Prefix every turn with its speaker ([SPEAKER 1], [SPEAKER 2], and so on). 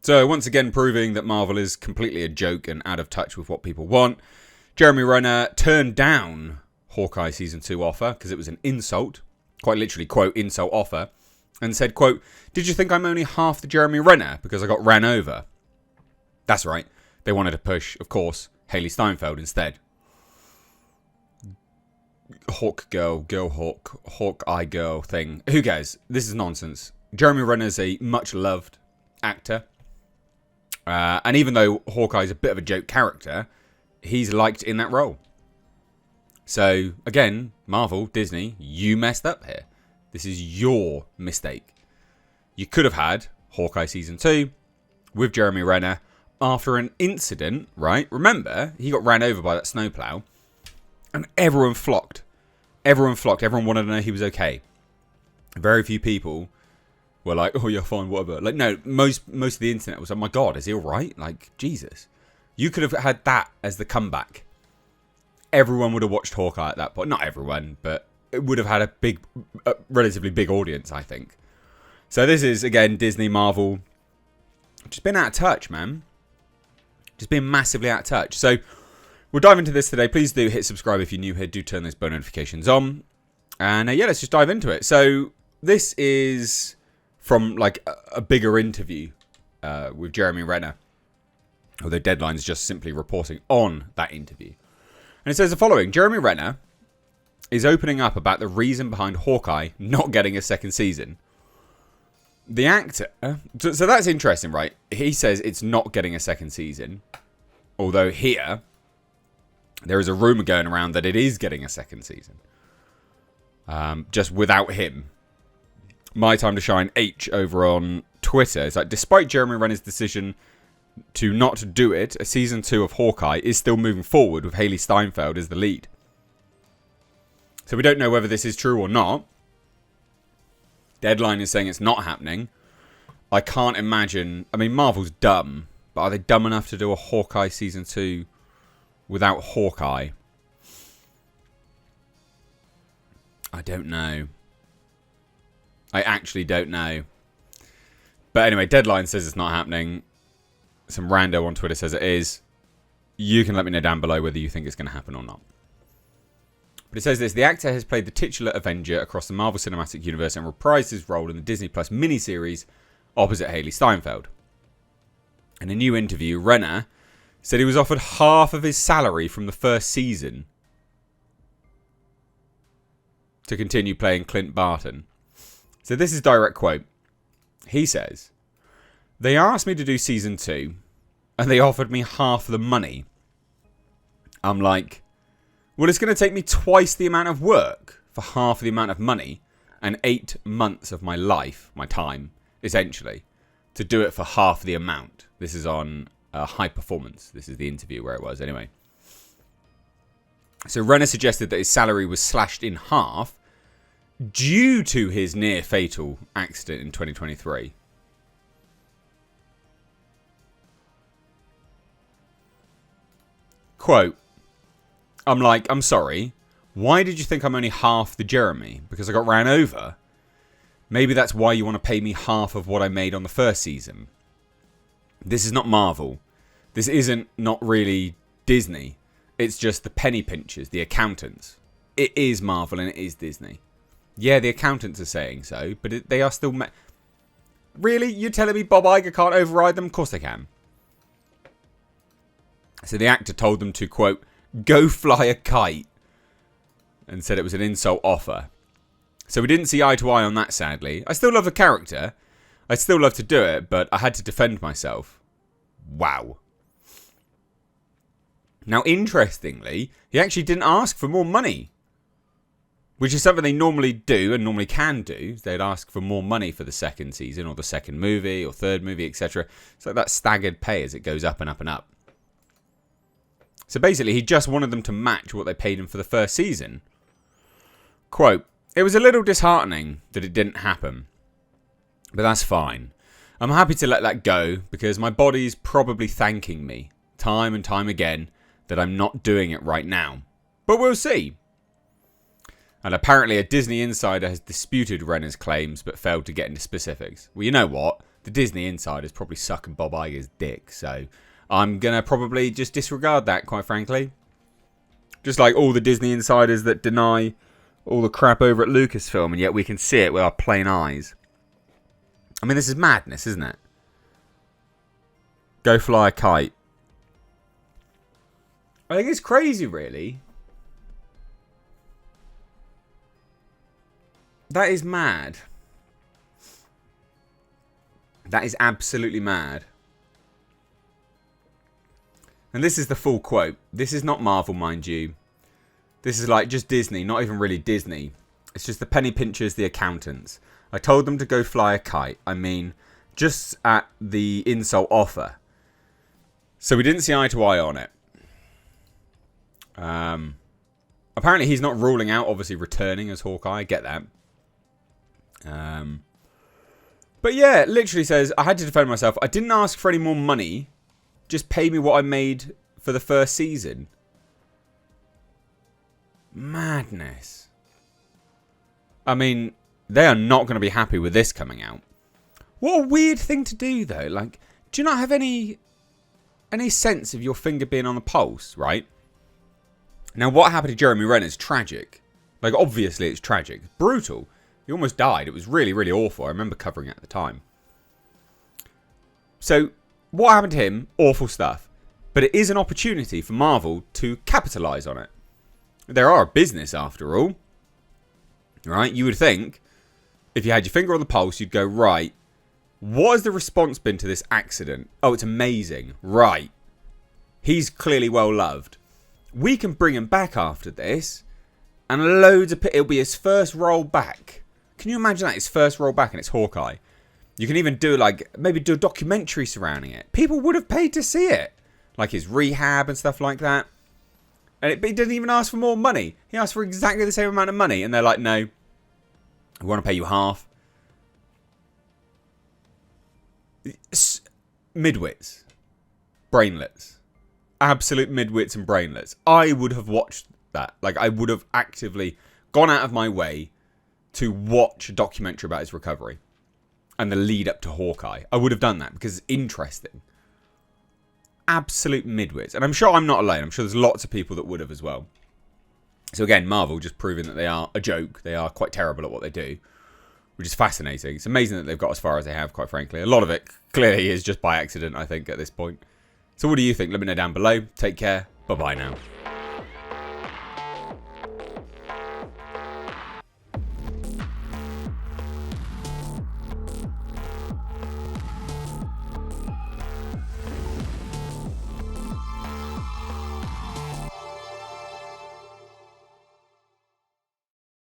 [SPEAKER 1] So once again proving that Marvel is completely a joke and out of touch with what people want, Jeremy Renner turned down Hawkeye Season 2 offer because it was an insult, quite literally, quote, insult offer, and said, quote, "Did you think I'm only half the Jeremy Renner because I got ran over?" That's right. They wanted to push, of course, Haley Steinfeld instead. Hawkeye girl thing. Who cares? This is nonsense. Jeremy Renner's a much-loved actor. And even though Hawkeye's a bit of a joke character, he's liked in that role. So, again, Marvel, Disney, you messed up here. This is your mistake. You could have had Hawkeye Season 2 with Jeremy Renner after an incident, right? Remember, he got ran over by that snowplow, and everyone flocked. Everyone wanted to know he was okay. Very few people were like, "Oh, you're fine, whatever." Like, no, most of the internet was like, "My God, is he all right?" Like, Jesus. You could have had that as the comeback. Everyone would have watched Hawkeye at that point. Not everyone, but it would have had a relatively big audience, I think. So this is, again, Disney, Marvel. Just been out of touch, man. Just been massively out of touch. So we'll dive into this today. Please do hit subscribe if you're new here. Do turn those bell notifications on. And yeah, let's just dive into it. So this is from like a bigger interview with Jeremy Renner. Although Deadline is just simply reporting on that interview. And it says the following. Jeremy Renner is opening up about the reason behind Hawkeye not getting a second season. The actor... So that's interesting, right? He says it's not getting a second season. Although here, there is a rumour going around that it is getting a second season. Just without him. My Time to Shine H over on Twitter. It's like, despite Jeremy Renner's decision to not do it, a season 2 of Hawkeye is still moving forward with Haley Steinfeld as the lead. So we don't know whether this is true or not. Deadline is saying it's not happening. I can't imagine... I mean, Marvel's dumb, but are they dumb enough to do a Hawkeye season 2 without Hawkeye? I don't know. I actually don't know. But anyway, Deadline says it's not happening. Some rando on Twitter says it is. You can let me know down below whether you think it's going to happen or not. But it says this. The actor has played the titular Avenger across the Marvel Cinematic Universe and reprised his role in the Disney Plus miniseries opposite Haley Steinfeld. In a new interview, Renner said he was offered half of his salary from the first season to continue playing Clint Barton. So this is direct quote. He says, "They asked me to do season 2 and they offered me half the money. I'm like, well, it's going to take me twice the amount of work for half the amount of money and 8 months of my life, my time, essentially, to do it for half the amount." This is on High Performance. This is the interview where it was anyway. So Renner suggested that his salary was slashed in half due to his near-fatal accident in 2023. Quote, "I'm like, I'm sorry. Why did you think I'm only half the Jeremy? Because I got ran over? Maybe that's why you want to pay me half of what I made on the first season. This is not Marvel. This isn't not really Disney. It's just the penny pinchers, the accountants. It is Marvel and it is Disney. Yeah, the accountants are saying so, but they are still... Really? You're telling me Bob Iger can't override them? Of course they can." So the actor told them to, quote, "go fly a kite," and said it was an insult offer. So we didn't see eye to eye on that, sadly. I still love the character. I'd still love to do it, but I had to defend myself. Wow. Now, interestingly, he actually didn't ask for more money, which is something they normally do and normally can do. They'd ask for more money for the second season or the second movie or third movie, etc. It's like that staggered pay as it goes up and up and up. So basically, he just wanted them to match what they paid him for the first season. Quote, "It was a little disheartening that it didn't happen, but that's fine. I'm happy to let that go because my body's probably thanking me time and time again that I'm not doing it right now. But we'll see." And apparently a Disney insider has disputed Renner's claims but failed to get into specifics. Well, you know what? the Disney insiders probably sucking Bob Iger's dick. So I'm going to probably just disregard that, quite frankly. Just like all the Disney insiders that deny all the crap over at Lucasfilm, and yet we can see it with our plain eyes. I mean, this is madness, isn't it? Go fly a kite. I think it's crazy, really. That is mad. That is absolutely mad. And this is the full quote. This is not Marvel, mind you. This is like just Disney, not even really Disney. It's just the penny pinchers, the accountants. I told them to go fly a kite. I mean, just at the insult offer. So we didn't see eye to eye on it. Apparently he's not ruling out, obviously, returning as Hawkeye. I get that. But yeah, it literally says, I had to defend myself. I didn't ask for any more money. Just pay me what I made for the first season. Madness. I mean, they are not going to be happy with this coming out. What a weird thing to do, though. Like, do you not have any sense of your finger being on the pulse, right? Now, what happened to Jeremy Renner is tragic. Like, obviously, it's tragic. It's brutal. He almost died. It was really, really awful. I remember covering it at the time. So, what happened to him? Awful stuff. But it is an opportunity for Marvel to capitalise on it. They are a business, after all. Right? You would think, if you had your finger on the pulse, you'd go, right, what has the response been to this accident? Oh, it's amazing. Right. He's clearly well loved. We can bring him back after this. And loads of... It'll be his first role back. Can you imagine that? His first role back and it's Hawkeye. You can even do, like, maybe do a documentary surrounding it. People would have paid to see it. Like his rehab and stuff like that. And he didn't even ask for more money. He asked for exactly the same amount of money. And they're like, no, we want to pay you half. Midwits. Brainlets. Absolute midwits and brainlets. I would have watched that. Like, I would have actively gone out of my way to watch a documentary about his recovery. And the lead up to Hawkeye. I would have done that because it's interesting. Absolute midwits. And I'm sure I'm not alone. I'm sure there's lots of people that would have as well. So again, Marvel just proving that they are a joke. They are quite terrible at what they do. Which is fascinating. It's amazing that they've got as far as they have, quite frankly. A lot of it clearly is just by accident, I think, at this point. So what do you think? Let me know down below. Take care. Bye-bye now.